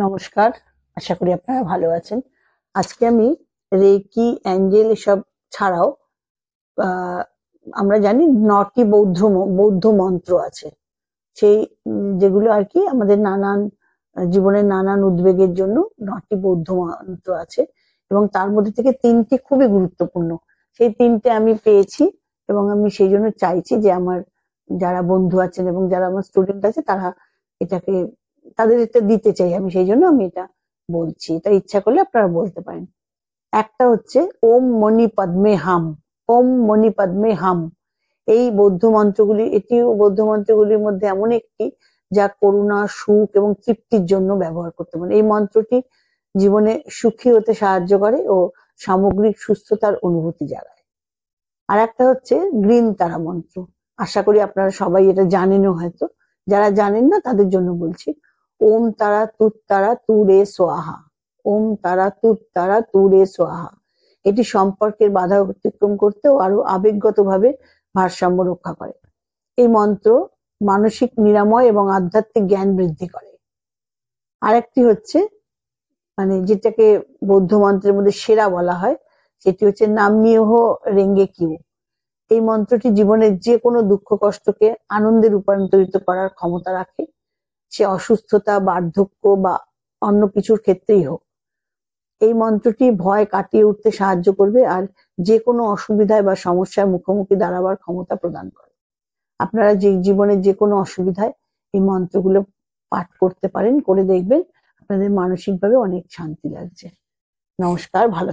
নমস্কার, আশা করি আপনারা ভালো আছেন। আজকে আমি রেকি, অ্যাঞ্জেল এসব ছাড়াও আহ, আমরা জানি নটি বৌদ্ধ মন্ত্র আছে। সেই যেগুলো আর কি আমাদের নানান জীবনের নানান উদ্বেগের জন্য নটি বৌদ্ধ মন্ত্র আছে, এবং তার মধ্যে থেকে তিনটি খুবই গুরুত্বপূর্ণ। সেই তিনটে আমি পেয়েছি এবং আমি সেই জন্য চাইছি যে আমার যারা বন্ধু আছেন এবং যারা আমার স্টুডেন্ট আছে তারা এটাকে তাদের এটা দিতে চাই, আমি সেই জন্য আমি এটা বলছি। এটা ইচ্ছা করলে আপনারা বলতে পারেন। একটা হচ্ছে ওম মণি পদ্মে হাম। ওম মণি পদ্মে হাম, এই বৌদ্ধ মন্ত্রগুলি, এটিও বৌদ্ধ মন্ত্রগুলির মধ্যে এমন একটি যা করুণা, সুখ এবং তৃপ্তির জন্য ব্যবহার করতে পারেন। এই মন্ত্রটি জীবনে সুখী হতে সাহায্য করে ও সামগ্রিক সুস্থতার অনুভূতি জাগায়। আর একটা হচ্ছে গ্রিন তারা মন্ত্র। আশা করি আপনারা সবাই এটা জানেনও হয়তো। যারা জানেন না তাদের জন্য বলছি। ওম তারা তুত তারা তু রে সোয়াহা। ওম তারা তুত তারা তু রে সোয়াহা। এটি সম্পর্কের বাধা অতিক্রম করতেও আরো আবেগগত ভাবে ভারসাম্য রক্ষা করে। এই মন্ত্র মানসিক নিরাময় এবং আধ্যাত্মিক জ্ঞান বৃদ্ধি করে। আরেকটি হচ্ছে মানে যেটাকে বৌদ্ধ মন্ত্রের মধ্যে সেরা বলা হয়, সেটি হচ্ছে নামনিয়হ রেঙ্গে কিউ। এই মন্ত্রটি জীবনের যে কোনো দুঃখ কষ্টকে আনন্দে রূপান্তরিত করার ক্ষমতা রাখে, সে অসুস্থতা, বার্ধক্য বা অন্য কিছুর ক্ষেত্রেই হোক। এই মন্ত্রটি ভয় কাটিয়ে উঠতে সাহায্য করবে আর যে কোনো অসুবিধায় বা সমস্যার মুখোমুখি দাঁড়াবার ক্ষমতা প্রদান করে। আপনারা যে জীবনের যে কোনো অসুবিধায় এই মন্ত্রগুলো পাঠ করতে পারেন, করে দেখবেন আপনাদের মানসিকভাবে অনেক শান্তি লাগছে। নমস্কার, ভালো